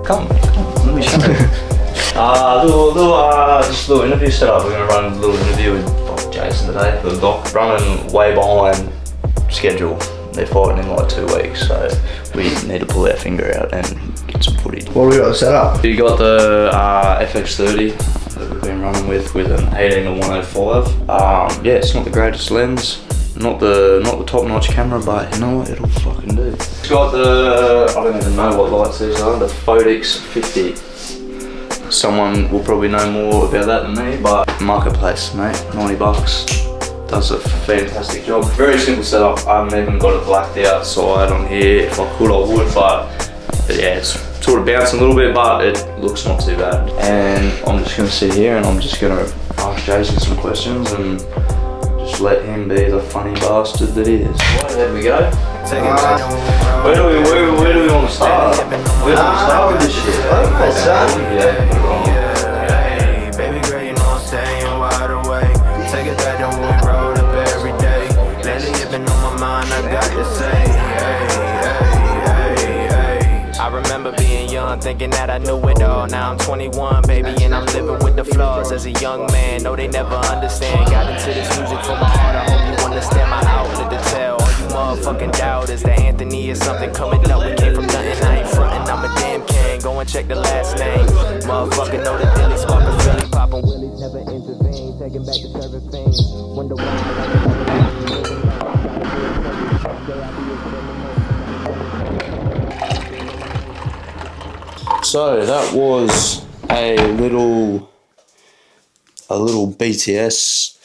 Come, let me show you. Just a little interview setup. We're gonna run a little interview with Jason today for the doc. Running way behind schedule. They're fighting in like 2 weeks, so we need to pull our finger out and get some footage. What do we got set up? You got the FX30 that we've been running with an 18-105. Yeah, it's not the greatest lens, not the top-notch camera, but you know what? It'll fucking do. It's got the, I don't even know what lights these are, the Photics 50. Someone will probably know more about that than me, but marketplace, mate, 90 bucks. Does a fantastic job. Very simple setup. I haven't even got it blacked outside on here. If I could, I would, but yeah, it's sort of bouncing a little bit, but it looks not too bad. And I'm just gonna sit here and I'm just gonna ask Jason some questions and just let him be the funny bastard that he is. Right, there we go. Where do we want to start? Where do we start with this shit? Yeah, baby girl, you know I'm staying wide awake. Take it back to when we rode up every day. Lately it's been on my mind, I got to say, hey. I remember being young, thinking that I knew it all. Now I'm 21, baby, and I'm living with the flaws. As a young man, no, they never understand. Got into this music for my heart, I hope you understand my outlet to tell. All you motherfucking doubters that Anthony is something coming up. We came from nothing, I ain't frontin', I'm a damn king. Go and check the last name. Motherfucker know the dilly, sparkin' Philly, poppin' willies, never intervene. Taking back the service things. Wonder why. So that was a little BTS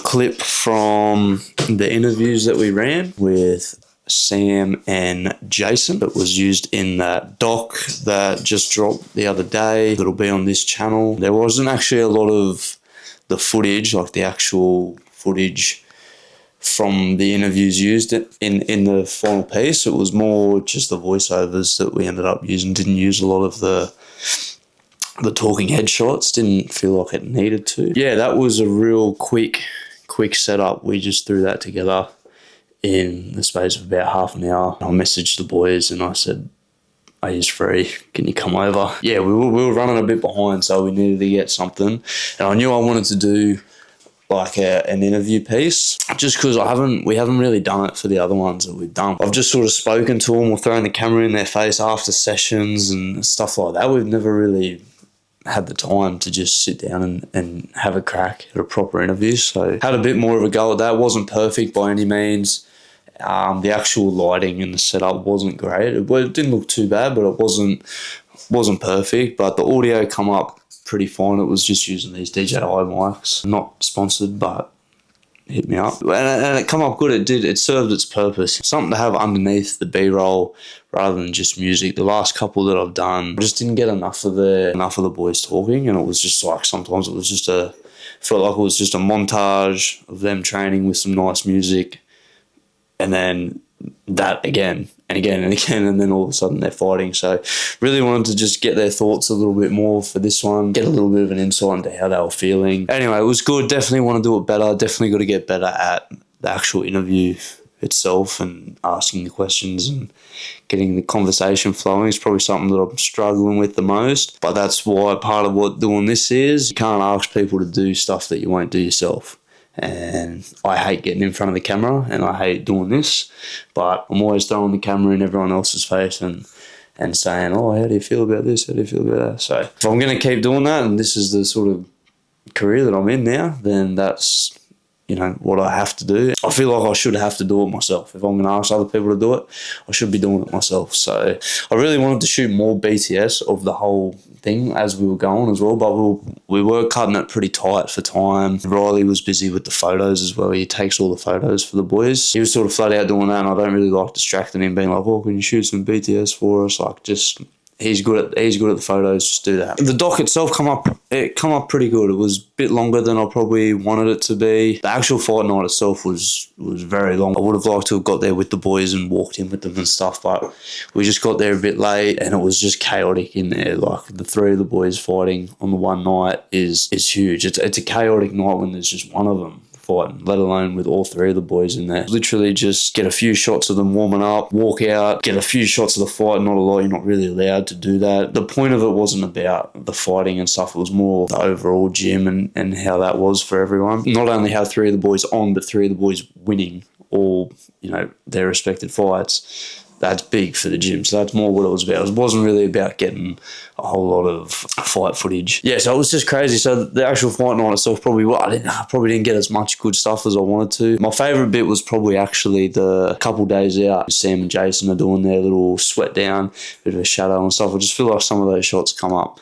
clip from the interviews that we ran with Sam and Jason. It was used in that doc that just dropped the other day. It'll be on this channel. There wasn't actually a lot of the footage, like the actual footage from the interviews used in the final piece. It was more just the voiceovers that we ended up using. Didn't use a lot of the talking head shots. Didn't feel like it needed to. Yeah, that was a real quick setup. We just threw that together in the space of about half an hour. I messaged the boys and I said, "Are you free? Can you come over?" Yeah, we were running a bit behind, so we needed to get something. And I knew I wanted to do like an interview piece, just because we haven't really done it for the other ones that we've done. I've just sort of spoken to them or thrown the camera in their face after sessions and stuff like that. We've never really had the time to just sit down and have a crack at a proper interview, so had a bit more of a go at that. It wasn't perfect by any means. The actual lighting and the setup wasn't great. It didn't look too bad, but it wasn't perfect. But the audio come up pretty fine. It was just using these DJI mics, not sponsored, but hit me up, and it come up good. It served its purpose. Something to have underneath the B-roll rather than just music. The last couple that I've done, I just didn't get enough of the boys talking, and it was just like sometimes it was just felt like it was just a montage of them training with some nice music, and then that again and again and again, and then all of a sudden they're fighting. So really wanted to just get their thoughts a little bit more for this one, get a little bit of an insight into how they were feeling. Anyway, it was good. Definitely want to do it better. Definitely got to get better at the actual interview itself and asking the questions and getting the conversation flowing is probably something that I'm struggling with the most. But that's why part of what doing this is. You can't ask people to do stuff that you won't do yourself. And I hate getting in front of the camera and I hate doing this, but I'm always throwing the camera in everyone else's face and saying, "Oh, how do you feel about this? How do you feel about that?" So if I'm going to keep doing that, and this is the sort of career that I'm in now, then that's, you know, what I have to do. I feel like I should have to do it myself. If I'm going to ask other people to do it, I should be doing it myself. So I really wanted to shoot more BTS of the whole thing as we were going as well, but we were cutting it pretty tight for time. Riley was busy with the photos as well. He takes all the photos for the boys. He was sort of flat out doing that, and I don't really like distracting him, being like, "Oh, can you shoot some BTS for us?" Like, just he's good at the photos. Just do that. The doc itself come up pretty good. It was a bit longer than I probably wanted it to be. The actual fight night itself was very long. I would have liked to have got there with the boys and walked in with them and stuff, but we just got there a bit late and it was just chaotic in there. Like, the three of the boys fighting on the one night is huge. It's a chaotic night when there's just one of them fighting, let alone with all three of the boys in there. Literally just get a few shots of them warming up, walk out, get a few shots of the fight. Not a lot, you're not really allowed to do that. The point of it wasn't about the fighting and stuff, it was more the overall gym and how that was for everyone. Not only have three of the boys on, but three of the boys winning all, their respected fights. That's big for the gym. So that's more what it was about. It wasn't really about getting a whole lot of fight footage. Yeah, so it was just crazy. So the actual fight night itself, I probably didn't get as much good stuff as I wanted to. My favourite bit was probably actually the couple days out. Sam and Jason are doing their little sweat down, bit of a shadow and stuff. I just feel like some of those shots come up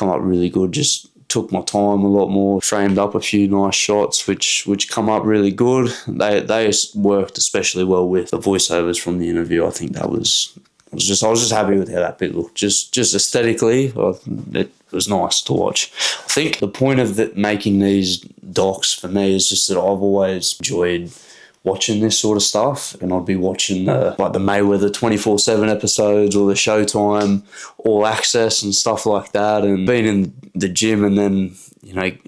really good. Just took my time a lot more, framed up a few nice shots which come up really good. They worked especially well with the voiceovers from the interview. I think I was just happy with how that bit looked. Just aesthetically, it was nice to watch. I think the point of making these docs for me is just that I've always enjoyed watching this sort of stuff, and I'd be watching the Mayweather 24/7 episodes or the Showtime All Access and stuff like that, and being in the gym and then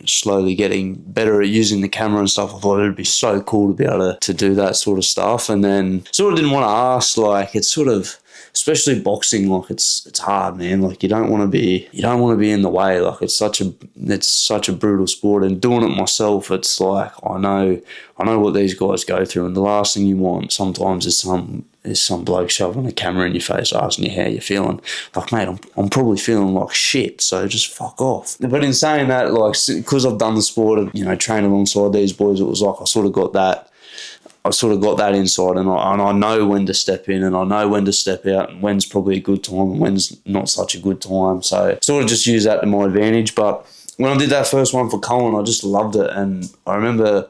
slowly getting better at using the camera and stuff. I thought it'd be so cool to be able to do that sort of stuff. And then sort of didn't want to ask, it's sort of, especially boxing, it's hard, man. You don't want to be in the way. It's such a brutal sport, and doing it myself, it's I know what these guys go through, and the last thing you want sometimes is some bloke shoving a camera in your face asking you how you're feeling. Mate, I'm probably feeling like shit, so just fuck off. But in saying that, because I've done the sport of trained alongside these boys, it was I sort of got that insight, and I know when to step in and I know when to step out, and when's probably a good time and when's not such a good time. So sort of just use that to my advantage. But when I did that first one for Colin, I just loved it. And I remember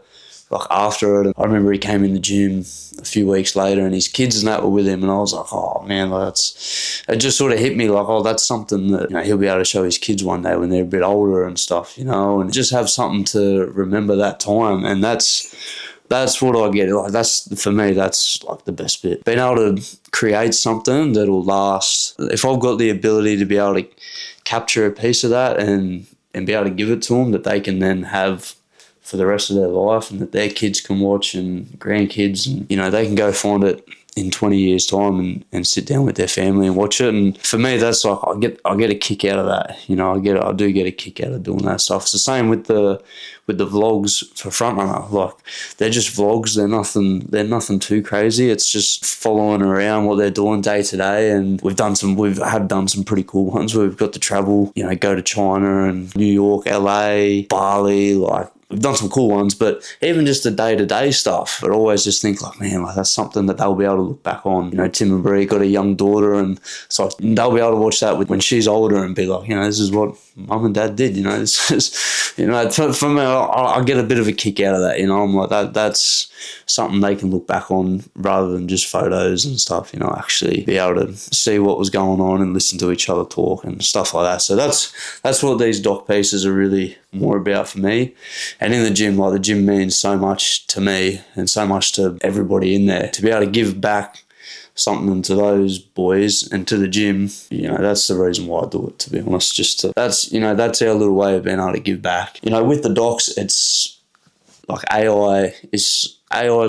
after it, I remember he came in the gym a few weeks later and his kids and that were with him, and I was like, oh man, it just sort of hit me that's something that he'll be able to show his kids one day when they're a bit older and stuff, and just have something to remember that time. And that's what I get. That's, for me, that's the best bit. Being able to create something that'll last. If I've got the ability to be able to capture a piece of that and be able to give it to them, that they can then have for the rest of their life, and that their kids can watch and grandkids, and they can go find it in 20 years' time and sit down with their family and watch it. And for me, that's I get a kick out of that. I do get a kick out of doing that stuff. It's the same with the vlogs for Frontrunner. They're just vlogs. They're nothing too crazy. It's just following around what they're doing day to day. And we have done some pretty cool ones where we've got to travel, go to China and New York, LA, Bali, we've done some cool ones, but even just the day-to-day stuff, I always just think man, that's something that they'll be able to look back on. Tim and Bree got a young daughter, and so they'll be able to watch that when she's older and be like, this is what mum and dad did. This is, for me, I get a bit of a kick out of that. I'm like, that's something they can look back on rather than just photos and stuff. Actually be able to see what was going on and listen to each other talk and stuff like that. So that's what these doc pieces are really more about for me. And in the gym, the gym means so much to me and so much to everybody in there. To be able to give back something to those boys and to the gym, that's the reason why I do it, to be honest. That's our little way of being able to give back. With the docs, it's AI is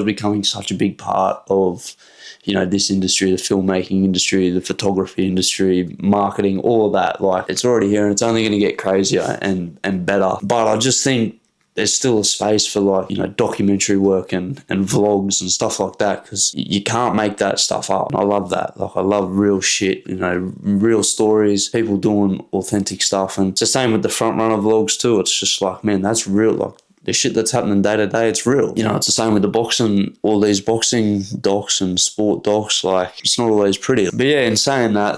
becoming such a big part of this industry, the filmmaking industry, the photography industry, marketing, all of that. It's already here, and it's only going to get crazier and better. But I just think there's still a space for documentary work and vlogs and stuff like that, because you can't make that stuff up. And I love that. I love real shit, real stories, people doing authentic stuff. And it's the same with the Frontrunner vlogs too. It's just man, that's real. The shit that's happening day to day, it's real. It's the same with the boxing, all these boxing docs and sport docs. It's not always pretty. But yeah, in saying that,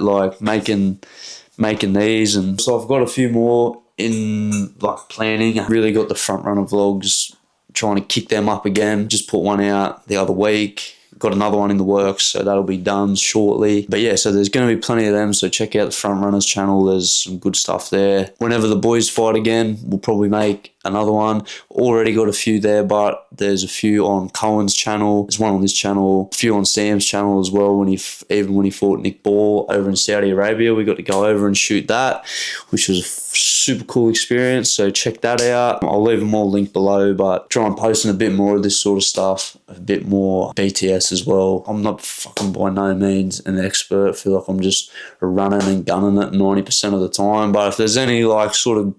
making these, and so I've got a few more in planning. I really got the Frontrunner vlogs, trying to kick them up again. Just put one out the other week. Got another one in the works, so that'll be done shortly. But yeah, so there's going to be plenty of them, so check out the Frontrunners channel. There's some good stuff there. Whenever the boys fight again, we'll probably make another one. Already got a few there, but there's a few on Cohen's channel. There's one on this channel, a few on Sam's channel as well. Even when he fought Nick Ball over in Saudi Arabia, we got to go over and shoot that, which was a super cool experience. So check that out. I'll leave them all linked below, but try and posting a bit more of this sort of stuff, a bit more BTS as well. I'm not fucking by no means an expert. I feel like I'm just running and gunning it 90% of the time. But if there's any like sort of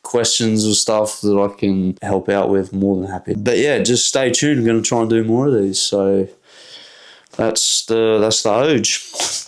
questions or stuff that I can help out with, more than happy. But yeah, just stay tuned. I'm going to try and do more of these. So that's the Oj.